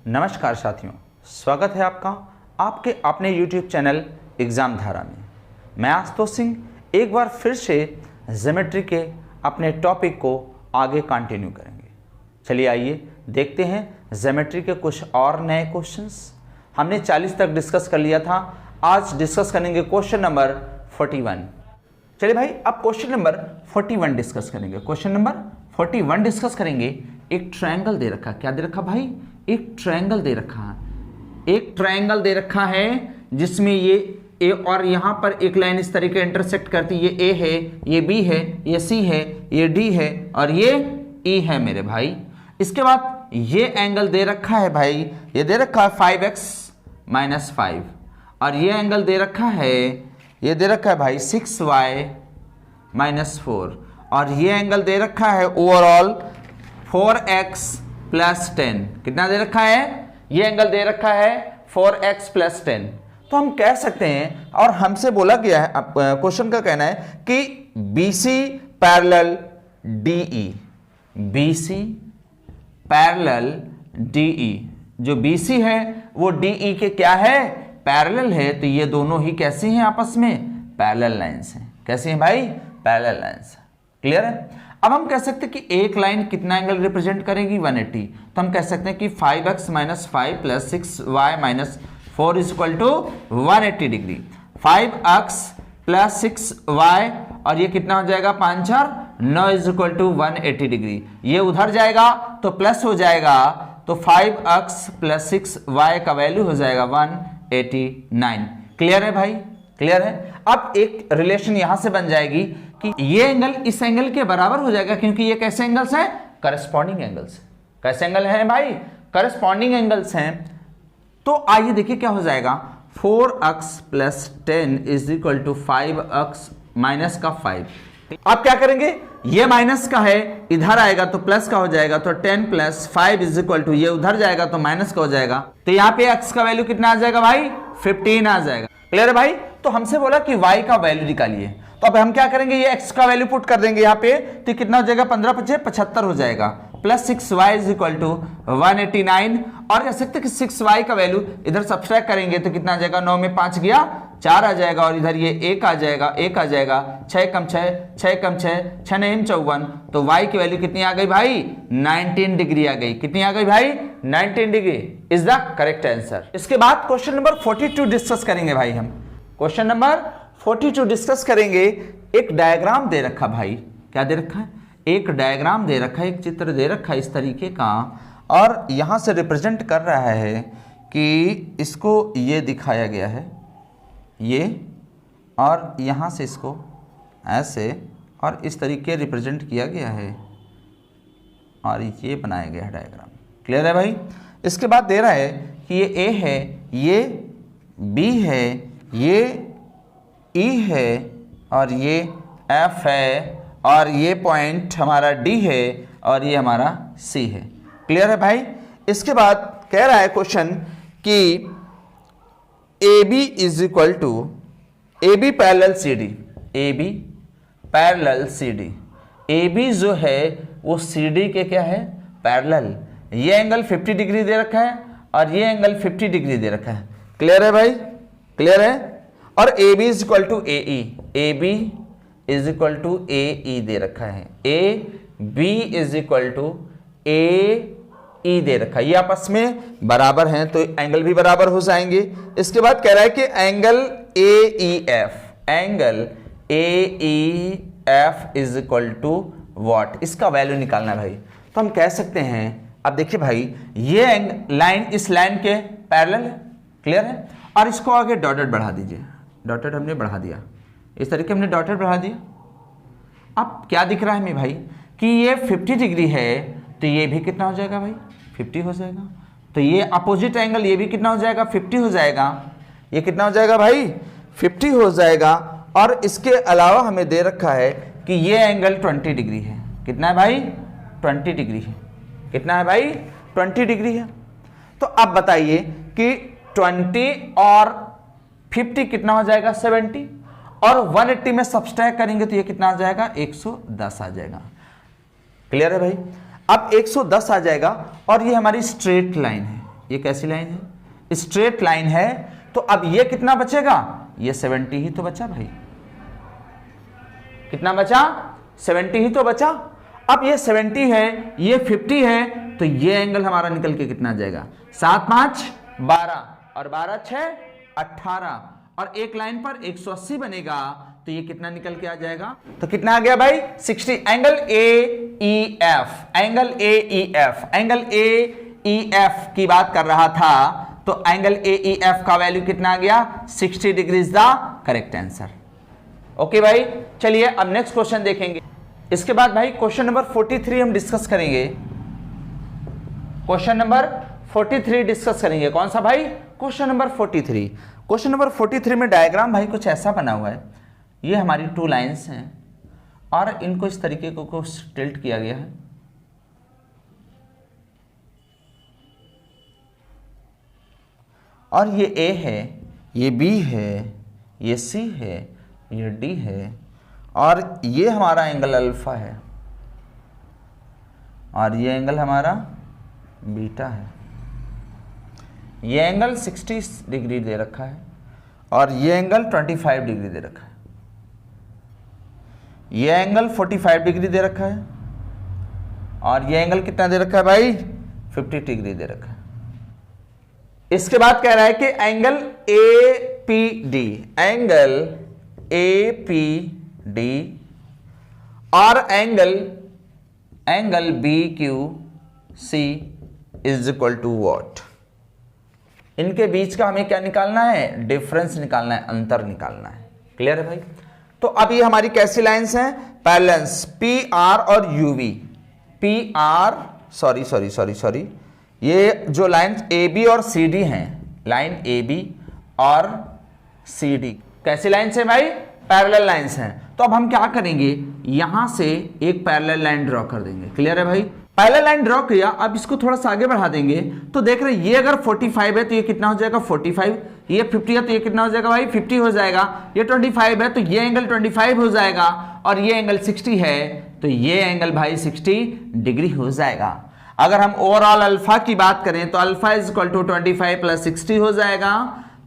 नमस्कार साथियों, स्वागत है आपका आपके अपने YouTube चैनल एग्ज़ाम धारा में। मैं आशुतोष सिंह एक बार फिर से ज्योमेट्री के अपने टॉपिक को आगे कंटिन्यू करेंगे। चलिए आइए देखते हैं ज्योमेट्री के कुछ और नए क्वेश्चंस। हमने 40 तक डिस्कस कर लिया था, आज डिस्कस करेंगे क्वेश्चन नंबर 41। चलिए भाई, अब क्वेश्चन नंबर 41 डिस्कस करेंगे। क्वेश्चन नंबर 41 डिस्कस करेंगे। एक ट्रायंगल दे रखा, क्या दे रखा भाई? एक ट्रायंगल दे रखा है। एक ट्रायंगल दे रखा है जिसमें ये ए और यहां पर एक लाइन इस तरीके इंटरसेक्ट करती है। ये ए है, ये बी है, ये सी है, ये डी है और ये ई है मेरे भाई। इसके बाद ये एंगल दे रखा है भाई, ये दे रखा है 5x - 5 और ये एंगल दे रखा है, ये दे रखा है भाई 6y - 4 और ये एंगल दे रखा है ओवरऑल 4x + 10। कितना दे रखा है? ये एंगल दे रखा है 4x + 10। तो हम कह सकते हैं, और हमसे बोला गया है, क्वेश्चन का कहना है कि BC parallel DE, BC parallel DE, जो BC है वो DE के क्या है? पैरेलल है। तो ये दोनों ही कैसी हैं आपस में? पैरेलल लाइंस हैं। कैसी हैं भाई? Parallel lines. क्लियर है? अब हम कह सकते हैं कि एक लाइन कितना एंगल रिप्रेजेंट करेगी? 180। तो हम कह सकते हैं कि 5x - 5 + 6y - 4 = 180 degree. 5x + 6y और ये कितना हो जाएगा? 5 × 4 9 = 180 डिग्री। ये उधर जाएगा तो प्लस हो जाएगा, तो 5x + 6y का वैल्यू हो जाएगा 189। क्लियर है भाई? क्लियर है? अब एक रिलेशन यहां से बन जाएगी कि ये एंगल इस एंगल के बराबर हो जाएगा, क्योंकि ये कैसे एंगल्स हैं? Corresponding angles. कैसे एंगल हैं भाई? करस्पॉन्डिंग एंगल्स हैं। तो आइए देखिए क्या हो जाएगा। 4x + 10 = 5x - 5। अब क्या करेंगे? ये माइनस का है, इधर आएगा तो प्लस का हो जाएगा, तो 10 + 5 = ये उधर जाएगा तो माइनस का हो जाएगा। तो यहाँ पे x का वैल्यू कितना आ जाएगा भाई? 15 आ जाएगा। क्लियर है भाई? तो हमसे बोला कि y का वैल्यू निकालिए, तो अब हम क्या करेंगे? ये x का वैल्यू पुट कर देंगे यहाँ पे, तो कितना हो जाएगा? 15 × 5 = 75 हो जाएगा, + 6y = 189। और कह सकते हैं कि 6y का वैल्यू इधर सब्सट्रैक्ट करेंगे तो कितना आ जाएगा? 9 में 5 गया 4 आ जाएगा और इधर ये 1 आ जाएगा, 1 आ जाएगा, 6 × 6 6 × 6 6 9 54। तो y की वैल्यू कितनी आ गई भाई? 19 डिग्री आ गई। कितनी आ गई भाई? 19 degree is the correct answer. इसके बाद क्वेश्चन नंबर 42 डिस्कस करेंगे भाई। हम क्वेश्चन नंबर 42 डिस्कस करेंगे। एक डायग्राम दे रखा भाई, क्या दे रखा है? एक डायग्राम दे रखा है, एक चित्र दे रखा है इस तरीके का, और यहां से रिप्रेजेंट कर रहा है कि इसको ये दिखाया गया है, ये, और यहाँ से इसको ऐसे और इस तरीके रिप्रेजेंट किया गया है और ये बनाया गया है डायग्राम। क्लियर है भाई? इसके बाद दे रहा है कि ये A है, ये B है, ये E है और ये F है और ये पॉइंट हमारा D है और ये हमारा C है। क्लियर है भाई? इसके बाद कह रहा है क्वेश्चन कि AB parallel CD, AB parallel CD, AB जो है वो CD के क्या है? पैरेलल। ये एंगल 50 डिग्री दे रखा है और ये एंगल 50 डिग्री दे रखा है। क्लियर है भाई? क्लियर है? और AB = AE, AB = AE दे रखा है, AB = AE दे रखा है। ये आपस में बराबर हैं तो एंगल भी बराबर हो जाएंगे। इसके बाद कह रहा है कि angle AEF, angle AEF = what? इसका वैल्यू निकालना है भाई। तो हम कह सकते हैं, अब देखिए भाई, ये लाइन इस लाइन के पैरेलल है। क्लियर है? और इसको आगे डॉटेड बढ़ा दीजिए। डॉटेड हमने बढ़ा दिया, इस तरीके हमने डॉटेड बढ़ा दिया। अब क्या दिख रहा है हमें भाई कि ये 50 डिग्री है, तो ये भी कितना हो जाएगा भाई? 50 हो जाएगा। तो ये अपोजिट एंगल, ये भी कितना हो जाएगा? 50 हो जाएगा। ये कितना हो जाएगा भाई? 50 हो जाएगा। और इसके अलावा हमें दे रखा है कि ये एंगल 20 डिग्री है। कितना है भाई? 20 डिग्री है। कितना है भाई? 20 डिग्री है। तो अब बताइए कि 20 और 50 कितना हो जाएगा? 70, और 180 में सब्सट्रैक्ट करेंगे तो ये कितना आ जाएगा? 110 आ जाएगा। क्लियर है भाई? अब 110 आ जाएगा और ये हमारी स्ट्रेट लाइन है, ये कैसी लाइन है? स्ट्रेट लाइन है। तो अब ये कितना बचेगा? ये 70 ही तो बचा भाई। कितना बचा? 70 ही तो बचा। अब ये 70 है, ये 50 है, तो ये एंगल हमारा निकल के कितना जाएगा? 7 5 12 और 12 6 18 और एक लाइन पर 180 बनेगा, तो ये कितना निकल के आ जाएगा? तो कितना आ गया भाई? 60। Angle AEF, angle AEF, angle AEF की बात कर रहा था, तो एंगल AEF का वैल्यू कितना आ गया? 60 degree is the correct answer. Okay भाई, चलिए अब नेक्स्ट क्वेश्चन देखेंगे। इसके बाद भाई क्वेश्चन नंबर 43 हम डिस्कस करेंगे। क्वेश्चन नंबर 43 डिस्कस करेंगे। कौन सा भाई? Question number 43। क्वेश्चन नंबर 43 में डायग्राम भाई कुछ ऐसा बना हुआ है। ये हमारी 2 लाइंस हैं और इनको इस तरीके को कुछ टिल्ट किया गया है। और ये A है, ये B है, ये C है, ये D है और ये हमारा एंगल अल्फा है और ये एंगल हमारा बीटा है। ये एंगल 60 डिग्री दे रखा है और ये एंगल 25 डिग्री दे रखा है। ये एंगल 45 डिग्री दे रखा है और ये एंगल कितना दे रखा है भाई? 50 डिग्री दे रखा है। इसके बाद कह रहा है कि एंगल APD, एंगल APD और angle BQC is equal to what? इनके बीच का हमें क्या निकालना है? डिफरेंस निकालना है, अंतर निकालना है। क्लियर है भाई? तो अब ये हमारी कैसी लाइंस हैं? पैरेलल्स PR और UV। PR सॉरी ये जो लाइन AB और CD हैं, लाइन AB और CD कैसी लाइंस हैं भाई? पैरेलल लाइंस हैं। तो अब हम क्या करेंगे? यहां से एक पैरेलल लाइन ड्रॉ कर देंगे। क्लियर है भाई? पैरेलल लाइन ड्रॉ किया, अब इसको थोड़ा सा आगे बढ़ा देंगे तो देख रहे हैं ये अगर 45 है तो ये कितना हो जाएगा? 45। ये 50 है तो ये कितना हो जाएगा भाई? 50 हो जाएगा। ये 25 है तो ये एंगल 25 हो जाएगा और ये एंगल 60 है तो ये एंगल भाई 60 डिग्री हो जाएगा। अगर हम ओवरऑल अल्फा की बात करें तो alpha is equal to 25 plus 60 हो जाएगा,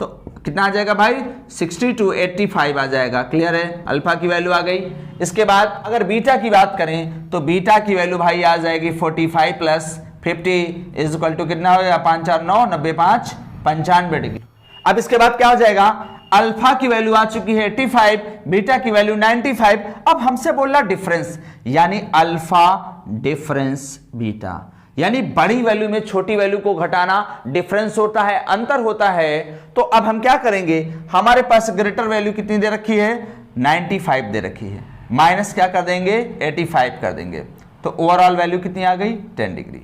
तो कितना आ जाएगा भाई? 60 to 85 आ जाएगा। क्लियर है? अल्फा की वैल्यू आ गई। इसके बाद अगर बीटा की बात करें तो बीटा की वैल्यू भाई आ जाएगी 45 प्लस 50 इज इक्वल टू कितना हो जाएगा? 5 4 9 95 95 डिग्री। अब इसके बाद क्या हो जाएगा? अल्फा की वैल्यू आ चुकी है 85, बीटा की वैल्यू 95। अब हमसे बोल रहा डिफरेंस, यानी अल्फा डिफरेंस बीटा, यानी बड़ी वैल्यू में छोटी वैल्यू को घटाना डिफरेंस होता है, अंतर होता है। तो अब हम क्या करेंगे? हमारे पास ग्रेटर वैल्यू कितनी दे रखी है? 95 दे रखी है, माइनस क्या कर देंगे? 85 कर देंगे, तो ओवरऑल वैल्यू कितनी आ गई? 10 degree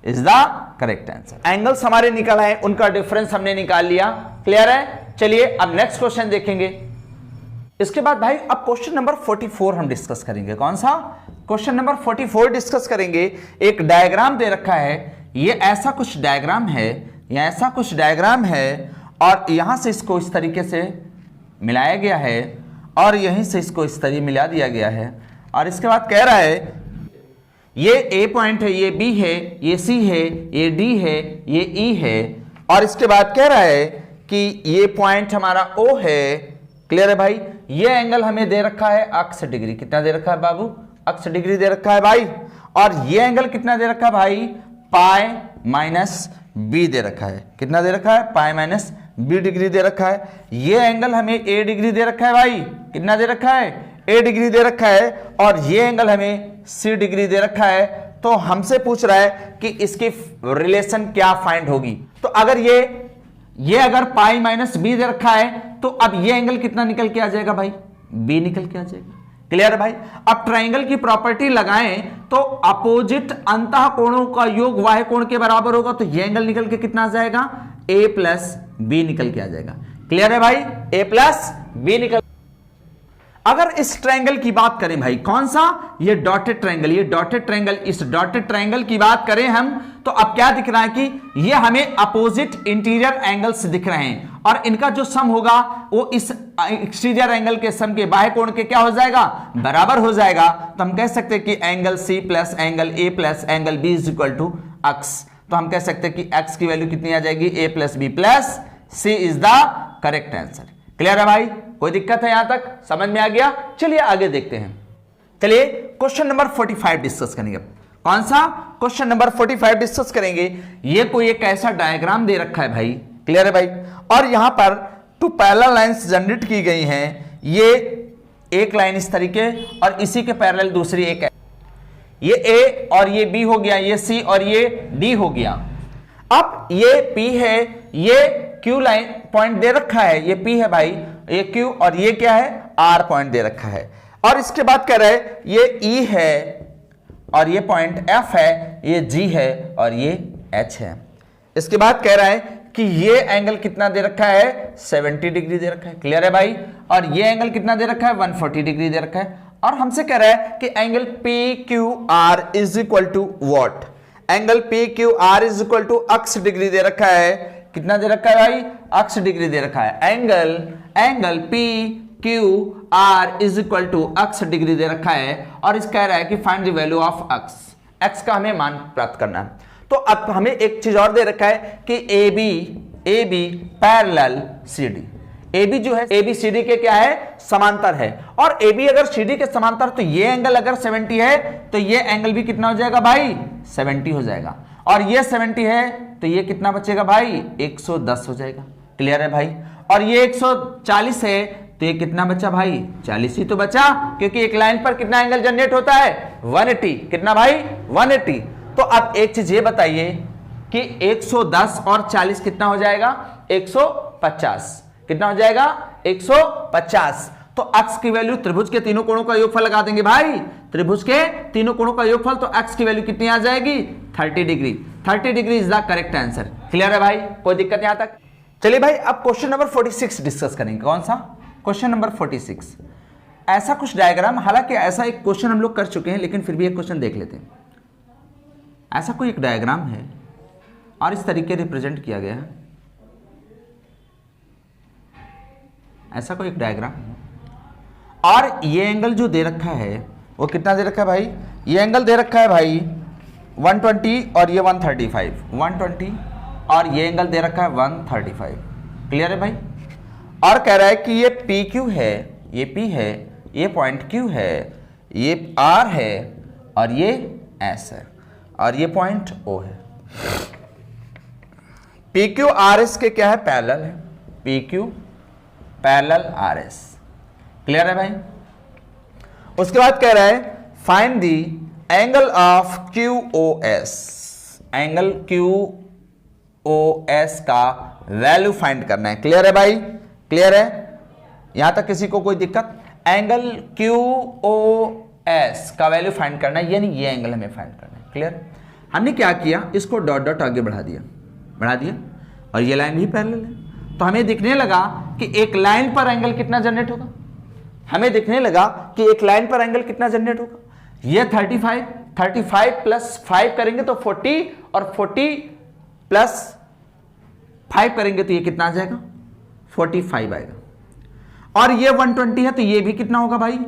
is the correct answer. Angles हमारे निकल आए, उनका डिफरेंस हमने निकाल लिया। क्लियर है? चलिए अब नेक्स्ट क्वेश्चन देखेंगे। इसके बाद भाई अब क्वेश्चन नंबर 44 हम डिस्कस करेंगे। कौन सा? क्वेश्चन नंबर 44 डिस्कस करेंगे। एक डायग्राम दे रखा है, ये ऐसा कुछ डायग्राम है, या ऐसा कुछ डायग्राम है और यहां से इसको इस तरीके से मिलाया गया है और यहीं से इसको इस तरीके मिला दिया गया है और इसके बाद कह रहा है ये A पॉइंट है, ये B है, ये C है, ये D है, ये E है और इसके बाद कह रहा है कि ये पॉइंट हमारा O है। क्लियर है भाई? ये एंगल हमें दे रखा है 80 डिग्री। कितना दे रखा है बाबू? 80 डिग्री दे रखा है भाई। और ये एंगल कितना दे रखा है भाई? पाई माइनस बी दे रखा है। कितना दे रखा है? पाई माइनस बी डिग्री दे रखा है। ये एंगल हमें ए डिग्री दे रखा है भाई। कितना दे रखा है? ए डिग्री दे रखा है और ये एंगल हमें सी डिग्री दे रखा है। तो हमसे पूछ रहा है कि इसकी रिलेशन क्या फाइंड होगी। तो अगर ये अगर पाई माइनस बी दे रखा है तो अब ये एंगल कितना निकल के आ जाएगा भाई? बी निकल के आ जाएगा। क्लियर है भाई? अब ट्राइंगल की प्रॉपर्टी लगाएं तो अपोजिट अंतः कोणों का योग वाह्य कोण के बराबर होगा, तो ये एंगल निकल के कितना आ जाएगा? ए प्लस बी निकल के आ जाएगा। क्लियर है भाई? ए प्लस बी निकल। अगर इस ट्रायंगल की बात करें भाई, कौन सा? ये डॉटेड ट्रायंगल, ये डॉटेड ट्रायंगल, इस डॉटेड ट्रायंगल की बात करें हम तो अब क्या दिख रहा है कि ये हमें अपोजिट इंटीरियर एंगल्स दिख रहे हैं और इनका जो सम होगा वो इस एक्सटीरियर एंगल के सम के बाह्य कोण के क्या हो जाएगा? बराबर हो जाएगा। तो हम कह सकते हैं कि angle C plus angle A plus angle B is equal to x. तो हम कह सकते हैं कि x की वैल्यू कितनी आ जाएगी, a plus B plus C is the correct answer. Clear है भाई, कोई दिक्कत है यहां तक, समझ में आ गया? चलिए आगे देखते हैं। चलिए क्वेश्चन नंबर 45 डिस्कस करेंगे। कौन सा क्वेश्चन नंबर 45 डिस्कस करेंगे? ये कोई एक ऐसा डायग्राम दे रखा है भाई, क्लियर है भाई, और यहां पर टू पैरेलल लाइंस जनरेट की गई हैं। ये एक लाइन इस तरीके और इसी के पैरेलल दूसरी एक है। ये A और ये B हो गया, ये C और ये D हो गया। अब ये P है, ये Q लाइन पॉइंट दे रखा है, ये P है भाई, ये Q और ये क्या है, R पॉइंट दे रखा है। और इसके बाद कह रहा है ये E है और ये पॉइंट F है, ये G है और ये H है। इसके बाद कह रहा है कि ये एंगल कितना दे रखा है, 70 डिग्री दे रखा है। क्लियर है भाई, और ये एंगल कितना दे रखा है, 140 डिग्री दे रखा है। और हमसे कह रहा है कि angle PQR is equal to what, angle PQR is equal to x degree दे रखा है। कितना दे रखा है भाई, अक्स डिग्री दे रखा है। Angle PQR is equal to x degree दे रखा है। और इस कह रहा है कि find the value of x का हमें मान प्राप्त करना है। तो अब हमें एक चीज और दे रखा है कि AB पैरेलल CD, AB जो है AB CD के क्या है, समांतर है। और AB अगर CD के समांतर, तो ये एंगल अगर 70 है तो ये एंगल भी कितना हो जाएगा भाई, 70 हो जाएगा। और ये 70 है तो ये कितना बचेगा भाई, 110 हो जाएगा। क्लियर है भाई, और ये 140 है तो ये कितना बचा भाई, 40 ही तो बचा, क्योंकि एक लाइन पर कितना एंगल जनरेट होता है, 180। कितना भाई, 180। तो अब एक चीज ये बताइए कि 110 और 40 कितना हो जाएगा, 150। कितना हो जाएगा, 150। तो अक्स की वैल्यू, त्रिभुज के तीनों कोणों का योगफल लगा देंगे भाई, त्रिभुज के तीनों कोणों का योगफल, तो अक्स की वैल्यू कितनी आ जाएगी, 30 degree. 30 degree is the correct answer. Clear है भाई, कोई दिक्कत यहां तक? चलिए भाई अब क्वेश्चन नंबर 46 डिस्कस करेंगे। कौन सा क्वेश्चन नंबर 46? ऐसा कुछ डायग्राम, हालांकि ऐसा एक क्वेश्चन हम लोग कर चुके हैं, लेकिन फिर भी एक क्वेश्चन देख लेते हैं। ऐसा कोई एक डायग्राम है और इस तरीके रिप्रेजेंट किया गया है। ऐसा कोई एक डायग्राम है और ये एंगल जो दे रखा है वो कितना दे रखा है भाई, ये एंगल दे रखा है भाई 120 और ये 135, 120 और ये एंगल दे रखा है 135। क्लियर है भाई, और कह रहा है कि ये PQ है, ये P है, ये पॉइंट Q है, ये R है और ये S है और ये पॉइंट O है। PQ RS के क्या है, पैरेलल है, PQ पैरेलल RS। क्लियर है भाई, उसके बाद कह रहा है find the angle of QOS, angle QOS का वैल्यू फाइंड करना है। क्लियर है भाई, क्लियर है यहां तक, किसी को कोई दिक्कत? एंगल QOS का वैल्यू फाइंड करना है, यानी ये एंगल हमें फाइंड करना है। क्लियर, हमने क्या किया, इसको डॉट डॉट आगे बढ़ा दिया और ये लाइन भी पैरेलल है। तो हमें दिखने लगा कि एक लाइन पर एंगल कितना जनरेट होगा, हमें दिखने लगा कि एक लाइन पर एंगल कितना जनरेट होगा, ये 35 प्लस 5 करेंगे तो 40 और 40 प्लस 5 करेंगे तो ये कितना आ जाएगा, 45 आएगा। और ये 120 है तो ये भी कितना होगा भाई,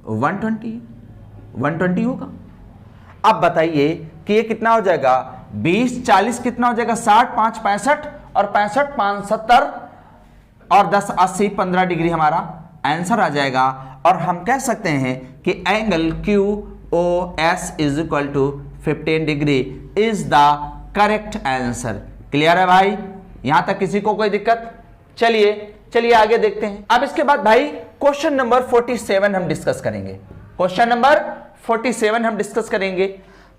120 होगा। अब बताइए कि ये कितना हो जाएगा, 20 40 कितना हो जाएगा, 60 5 65 और 65 5 70 और 10 80 15 डिग्री हमारा आंसर आ जाएगा। और हम कह सकते हैं कि angle QOS is equal to 15 degree is the correct answer. Clear है भाई, यहां तक किसी को कोई दिक्कत? चलिए आगे देखते हैं। अब इसके बाद भाई क्वेश्चन नंबर 47 हम डिस्कस करेंगे। क्वेश्चन नंबर 47 हम डिस्कस करेंगे।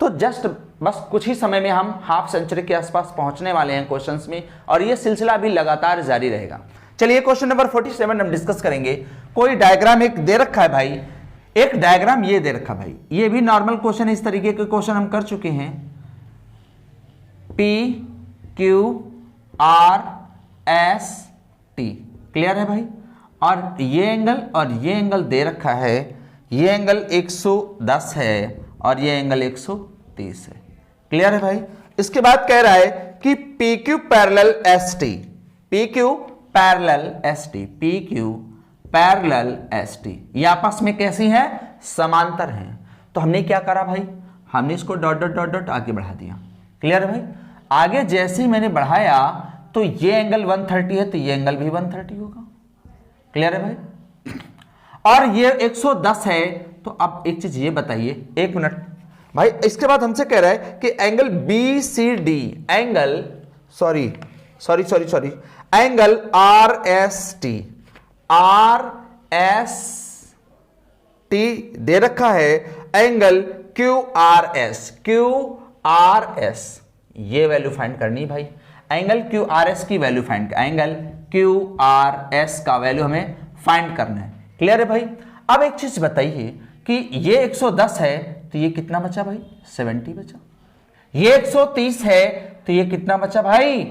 तो जस्ट बस कुछ ही समय में हम हाफ सेंचुरी के आसपास पहुंचने वाले हैं क्वेश्चंस में, और ये सिलसिला भी लगातार जारी रहेगा। चलिए क्वेश्चन नंबर 47 हम डिस्कस करेंगे। कोई डायग्राम एक दे रखा है भाई, एक डायग्राम ये दे रखा भाई, ये भी नॉर्मल क्वेश्चन, इस तरीके के क्वेश्चन हम कर चुके हैं। PQRST क्लियर है भाई, और ये एंगल दे रखा है, ये एंगल 110 है और ये एंगल 130 है। क्लियर है भाई, इसके बाद कह रहा है कि PQ parallel ST, PQ parallel ST ये आपस में कैसी हैं, समांतर हैं। तो हमने क्या करा भाई, हमने इसको डॉट डॉट डॉट डॉट आगे बढ़ा दिया। क्लियर है भाई, आगे जैसे ही मैंने बढ़ाया तो ये एंगल 130 है तो ये एंगल भी 130 होगा। क्लियर है भाई? और ये 110 है तो अब एक चीज ये बताइए, एक मिनट भाई, इसके बाद हमसे कह रहा है कि angle B C D, angle sorry angle R S T दे रखा है, एंगल क्यू आर एस ये वैल्यू फाइंड करनी भाई। एंगल क्यू आर एस की value find, angle Q R S का वैल्यू हमें फाइंड करना है। क्लियर है भाई? अब एक चीज बताइए कि ये 110 है तो ये कितना बचा भाई? 70 बचा। ये 130 है तो ये कितना बचा भाई?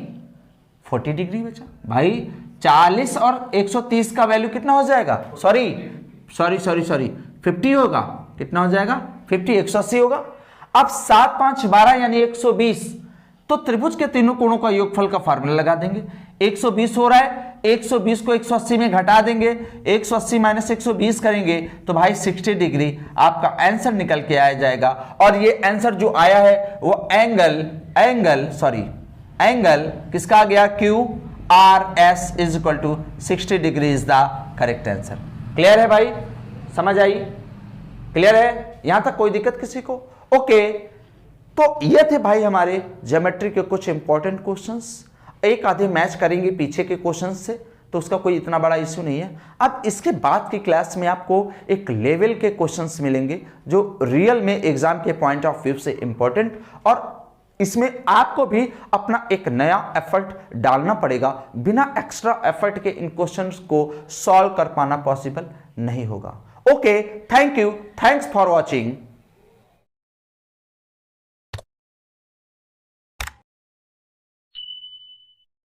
40 डिग्री बचा भाई। 40 और 130 का वैल्यू कितना हो जाएगा? सॉरी 50 होगा। कितना हो जाएगा? 50, 180 होगा। अब 7 5 12 यानी 120, तो त्रिभुज के तीनों कोणों का योगफल का फार्मूला लगा देंगे। 120 हो रहा है, 120 को 180 में घटा देंगे, 180 माइनस 120 करेंगे तो भाई 60 डिग्री आपका आंसर निकल के आ जाएगा। और ये आंसर जो आया है वो एंगल किसका आ गया? Q R S is equal to 60 degree is the correct answer. Clear है भाई? समझ आई? क्लियर है? यहां तक कोई दिक्कत किसी को? ओके, तो ये थे भाई हमारे ज्योमेट्री के कुछ इंपॉर्टेंट क्वेश्चंस। एक आधे मैच करेंगे पीछे के क्वेश्चंस से, तो उसका कोई इतना बड़ा इश्यू नहीं है। अब इसके बाद की क्लास में आपको एक लेवल के क्वेश्चंस मिलेंगे जो रियल में एग्जाम के पॉइंट ऑफ व्यू से इंपॉर्टेंट, और इसमें आपको भी अपना एक नया एफर्ट डालना पड़ेगा। बिना एक्स्ट्रा एफर्ट के इन क्वेश्चंस को सॉल्व कर पाना पॉसिबल नहीं होगा। Okay, thank you, thanks for watching.